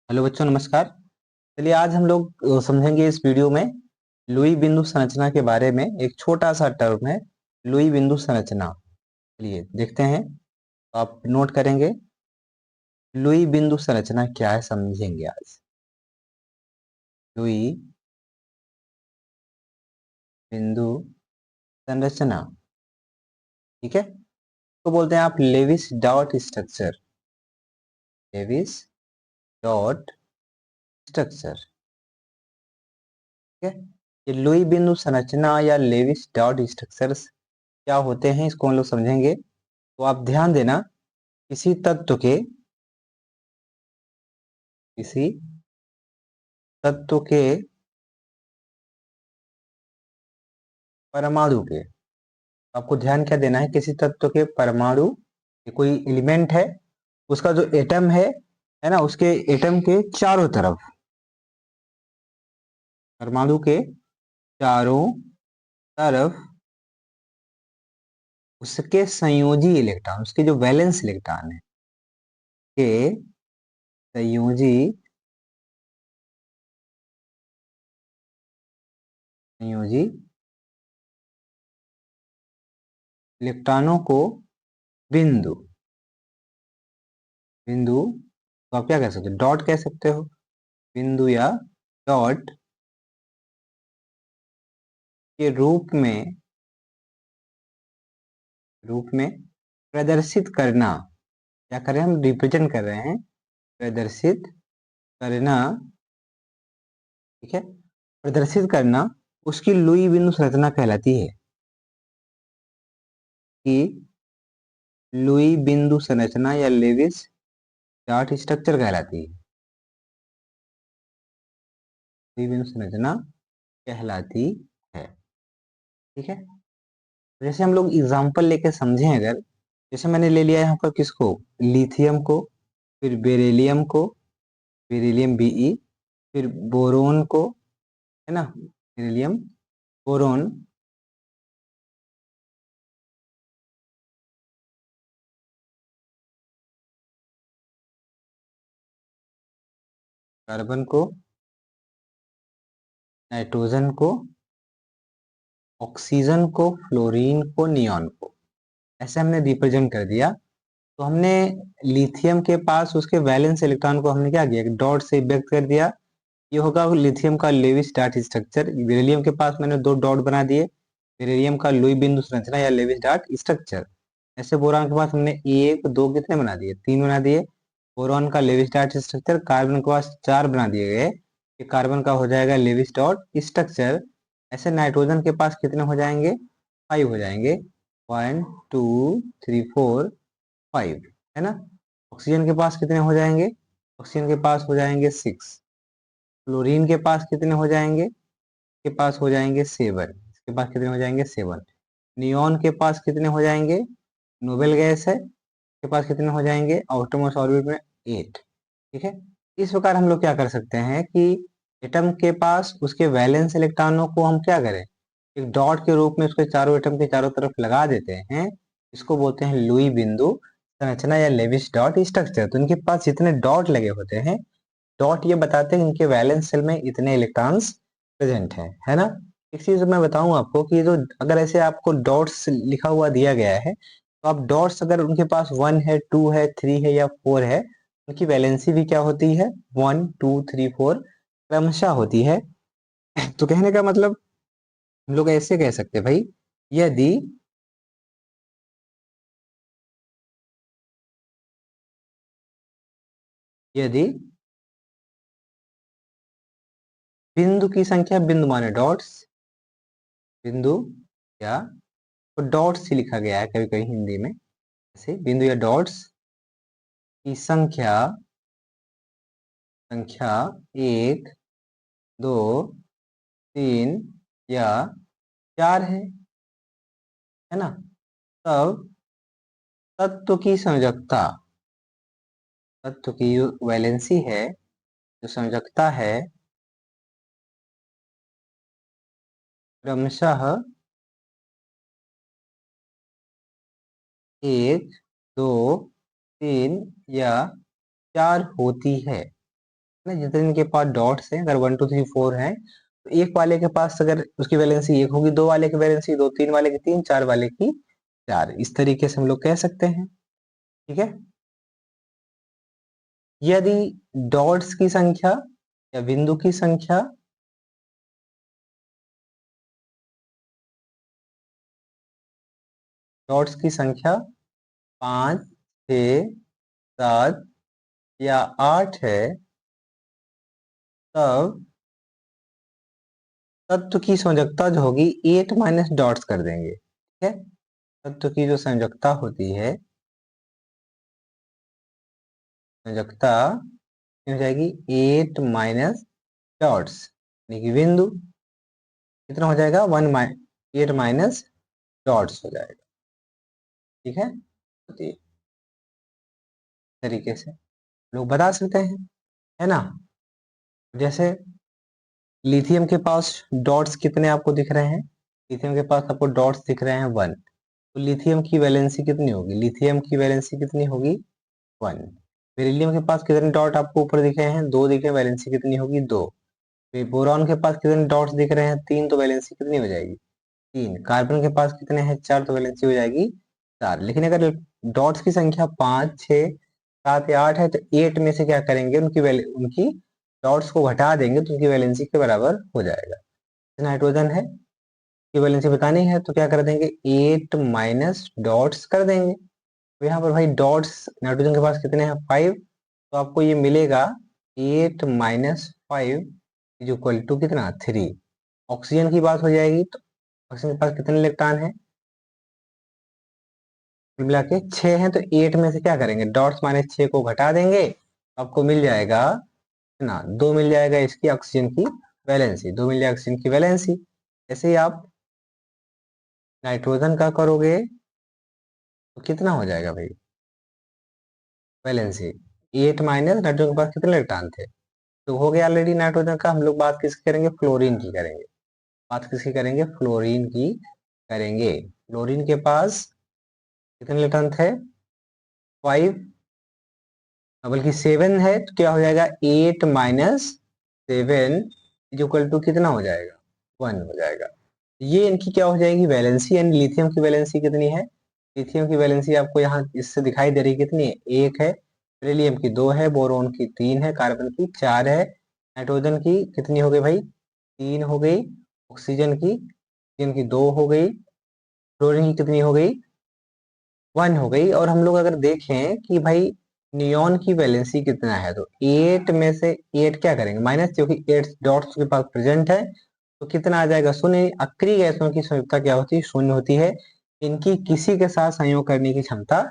Hello बच्चों, नमस्कार। चलिए आज हम लोग समझेंगे इस वीडियो में लुई बिंदु संरचना के बारे में। एक छोटा सा टर्म है लुई बिंदु संरचना। चलिए देखते हैं, तो आप नोट करेंगे लुई बिंदु संरचना क्या है, समझेंगे आज। लुई बिंदु संरचना, ठीक है। तो बोलते हैं आप Lewis dot structure. Lewis dot structure, ठीक है। ये लुई बिंदु संरचना या लेविस डॉट स्ट्रक्चर्स क्या होते हैं, इसको हम लोग समझेंगे। तो आप ध्यान देना, किसी तत्व के किसी तत्व के परमाणु के, आपको ध्यान क्या देना है, किसी तत्व के परमाणु, ये कोई एलिमेंट है, उसका जो एटम है ना, उसके एटम के चारों तरफ, परमाणु के चारों तरफ उसके संयोजी इलेक्ट्रॉन, उसके जो वैलेंस इलेक्ट्रॉन है के संयोजी संयोजी इलेक्ट्रॉनों को बिंदु बिंदु तो आप क्या कह सकते हो, डॉट कह सकते हो, बिंदु या डॉट के रूप में प्रदर्शित करना। क्या कर रहे हैं हम, रिप्रेजेंट कर रहे हैं, प्रदर्शित करना, ठीक है। प्रदर्शित करना उसकी लुई बिंदु संरचना कहलाती है, कि लुई बिंदु संरचना या लेविस डॉट स्ट्रक्चर कहलाती है, लुई बिंदु संरचना कहलाती है, ठीक है। जैसे हम लोग एग्जांपल लेके समझें, अगर जैसे मैंने ले लिया यहाँ पर किसको, लिथियम को, फिर बेरिलियम को, बेरिलियम बीई, फिर बोरोन को, है ना, बेरिलियम बोरोन, कार्बन को, नाइट्रोजन को, ऑक्सीजन को, फ्लोरीन को, नियॉन को, ऐसे हमने रिप्रेजेंट कर दिया। तो हमने लिथियम के पास उसके वैलेंस इलेक्ट्रॉन को हमने क्या किया, डॉट से व्यक्त कर दिया। ये होगा लिथियम का लेविस डॉट स्ट्रक्चर। बेरिलियम के पास मैंने दो डॉट बना दिए, बेरिलियम का लुई बिंदु संरचना या लेविस डॉट स्ट्रक्चर। ऐसे बोरान के पास हमने एक दो कितने बना दिए, तीन बना दिए, बोरॉन का लेविस डॉट स्ट्रक्चर। कार्बन के पास चार बना दिए गए, ये कार्बन का हो जाएगा लेविस डॉट स्ट्रक्चर। ऐसे नाइट्रोजन के पास कितने हो जाएंगे, फाइव हो जाएंगे, 1 2 3 4 5, है ना। ऑक्सीजन के पास कितने हो जाएंगे, ऑक्सीजन के पास हो जाएंगे 6। क्लोरीन के पास कितने हो जाएंगे, के पास हो जाएंगे 7, इसके पास कितने हो जाएंगे 7। नियॉन के पास कितने हो जाएंगे, नोबेल गैस है, के पास कितने हो जाएंगे आउटरमोस्ट ऑर्बिट में 8, ठीक है। इस प्रकार हम लोग क्या कर सकते हैं कि एटम के पास उसके वैलेंस इलेक्ट्रॉनों को हम क्या करें, एक डॉट के रूप में उसके चारों एटम के चारों तरफ लगा देते हैं। इसको बोलते हैं लुई बिंदु संरचना या लेविस डॉट स्ट्रक्चर। तो इनके पास जितने डॉट लगे होते हैं, डॉट ये बताते हैं इनके वैलेंस शेल में इतने इलेक्ट्रॉन्स प्रेजेंट हैं, है ना। एक चीज मैं बताऊं आपको कि जो अगर ऐसे आपको डॉट्स लिखा हुआ दिया गया है, तो आप डॉट्स अगर उनके पास 1 है 2 है 3 है या 4 है, उनकी वैलेंसी भी क्या होती है, 1 2 3 4 क्रमशः होती है। तो कहने का मतलब हम लोग ऐसे कह सकते हैं भाई, यदि यदि बिंदु की संख्या, बिंदु माने डॉट्स, बिंदु या तो डॉट्स ही लिखा गया है कभी कभी हिंदी में, ऐसे बिंदु या डॉट्स की संख्या संख्या 1 2 3 या 4 है ना, तब तत्व की संयोजकता, तत्व की जो वैलेंसी है, जो संयोजकता है, क्रमशः 1 2 3 या 4 होती है। ना, जितने इनके पास डॉट्स हैं, अगर 1 2 3 4 है, तो एक वाले के पास अगर उसकी वैलेंसी 1 होगी, 2 वाले की वैलेंसी 2, 3 वाले की 3, 4 वाले की 4, इस तरीके से हम लोग कह सकते हैं। ठीक है। यदि डॉट्स की संख्या या बिंदु की संख्या डॉट्स की संख्या 5 6 7 या 8 है, तब तत्व की संयोजकता जो होगी 8 माइनस डॉट्स कर देंगे। ठीक है। तत्व की जो संयोजकता होती है, संयोजकता हो जाएगी 8 माइनस डॉट्स, यानी कि बिंदु कितना हो जाएगा 8 माइनस डॉट्स हो जाएगा। ठीक है। तो इस तरीके से लोग बता सकते हैं, है ना। जैसे लिथियम के पास डॉट्स कितने आपको दिख रहे हैं, लिथियम के पास आपको डॉट्स दिख रहे हैं 1, तो लिथियम की वैलेंसी कितनी होगी, लिथियम की वैलेंसी कितनी होगी 1। बेरिलियम के पास कितने डॉट आपको ऊपर दिखे हैं, 2 दिखे, वैलेंसी कितनी होगी 2। बोरॉन के पास कितने डॉट्स दिख रहे हैं, 3, तो वैलेंसी कितनी हो जाएगी 3। कार्बन के पास कितने हैं 4, तो वैलेंसी हो जाएगी 4। लेकिन अगर डॉट्स की संख्या 5 6 7 या 8 है, तो 8 में से क्या करेंगे, उनकी डॉट्स को घटा देंगे, तो उनकी वैलेंसी के बराबर हो जाएगा। नाइट्रोजन है, की वैलेंसी बतानी है, तो क्या कर देंगे 8 माइनस डॉट्स कर देंगे। तो यहाँ पर भाई डॉट्स नाइट्रोजन के पास कितने हैं 5, तो आपको ये मिलेगा 8 माइनस 5 इज इक्वल टू कितना 3। ऑक्सीजन की बात हो जाएगी, तो ऑक्सीजन के पास कितने इलेक्ट्रॉन है, कुल मिला के 6 है, तो 8 में से क्या करेंगे, डॉट्स माइनस 6 को घटा देंगे, आपको मिल जाएगा ना 2 मिल जाएगा इसकी ऑक्सीजन की वैलेंसी, 2 मिल जाएगा ऑक्सीजन की वैलेंसी। ऐसे ही आप नाइट्रोजन का करोगे तो कितना हो जाएगा भाई वैलेंसी, 8 माइनस नाइट्रोजन के पास कितने इलेक्ट्रॉन थे, तो हो गया ऑलरेडी नाइट्रोजन का। हम लोग बात किसकी करेंगे, फ्लोरीन की करेंगे। बात किसकी करेंगे, फ्लोरीन की करेंगे। फ्लोरीन के पास कितने इलेक्ट्रॉन थे 5, बल्कि 7 है, तो क्या हो जाएगा 8 माइनस 7 इज इक्वल टू कितना हो जाएगा 1 हो जाएगा। ये इनकी क्या हो जाएगी वैलेंसी, यानी लिथियम की वैलेंसी कितनी है, लिथियम की वैलेंसी आपको यहाँ इससे दिखाई दे रही है कितनी है 1 है, बेरिलियम की 2 है, बोरोन की 3 है, कार्बन की 4 है, नाइट्रोजन की कितनी हो गई भाई 3 हो गई, ऑक्सीजन की 2 हो गई, फ्लोरीन की कितनी हो गई 1 हो गई। और हम लोग अगर देखें कि भाई नियॉन की वैलेंसी कितना है, तो 8 में से 8 क्या करेंगे माइनस, क्योंकि 8 डॉट्स के पास प्रेजेंट है, तो कितना आ जाएगा 0। अक्रिय गैसों की संयुक्तता क्या होती है 0 होती है, इनकी किसी के साथ संयोग करने की क्षमता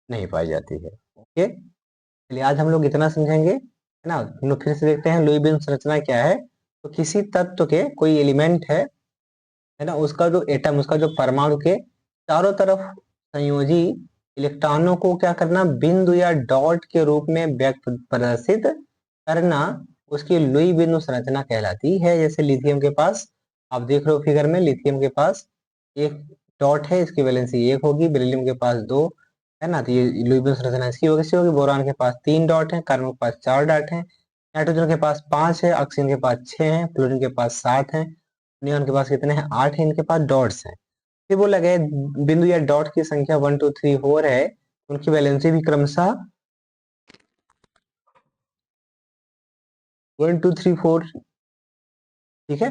नहीं पाई जाती है। ओके, चलिए आज हम लोग इतना समझेंगे, है ना। हम लोग फिर से देखते हैं लुई विन संरचना क्या है। तो किसी तत्व के कोई एलिमेंट है ना, उसका जो एटम, उसका जो परमाणु के चारों तरफ संयोजी इलेक्ट्रॉनों को क्या करना, बिंदु या डॉट के रूप में व्यक्त प्रदर्शित करना, उसकी लुई बिंदु संरचना कहलाती है। जैसे लिथियम के पास आप देख रहे हो फिगर में, लिथियम के पास एक डॉट है, इसकी वैलेंसी 1 होगी, बेरिलियम के पास 2 है ना, तो ये लुई बिंदु संरचना इसकी कैसी होगी। बोरान के पास 3 डॉट है, कार्बन के पास 4 डॉट है, नाइट्रोजन के पास 5 है, ऑक्सीजन के पास 6 है, फ्लोरीन के पास 7 है, नियॉन के पास कितने हैं 8 है, इनके पास डॉट्स हैं। फिर बोला गया बिंदु या डॉट की संख्या 1 2 3 4 है, उनकी वैलेंसी भी क्रमशः 1 2 3 4, ठीक है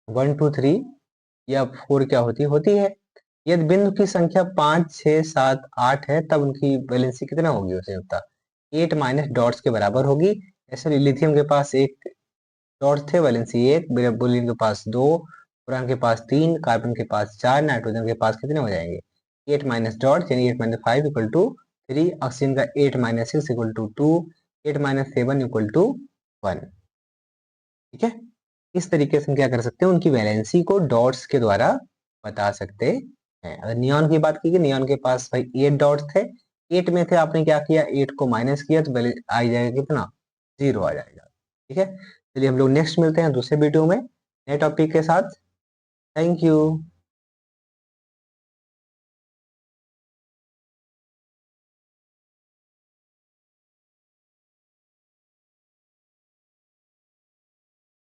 1 2 3 या 4 क्या होती है। यदि बिंदु की संख्या 5 6 7 8 है, तब उनकी वैलेंसी कितना होगी उसे होता 8 माइनस डॉट्स के बराबर होगी। ऐसे लिथियम के पास एक डॉट्स थे, वैलेंसी 1, बेरिलियम के पास 2, बोरान के पास 3, कार्बन के पास 4, नाइट्रोजन के पास कितने हो जाएंगे 8 माइनस डॉट्स, यानी 8 माइनस 5 इक्वल टू 3, ऑक्सीजन का 8 minus 6 equal to 2, 8 minus 7 equal to 1। ठीक है, इस तरीके से हम क्या कर सकते हैं, उनकी वैलेंसी को डॉट्स के द्वारा बता सकते हैं। अगर नियॉन की बात की, नियॉन के पास भाई 8 डॉट्स थे, 8 में से आपने क्या किया 8 को माइनस किया, तो आ जाएगा कितना 0 आ जाएगा। ठीक है, चलिए हम लोग नेक्स्ट मिलते हैं दूसरे वीडियो में नए टॉपिक के साथ। Thank you.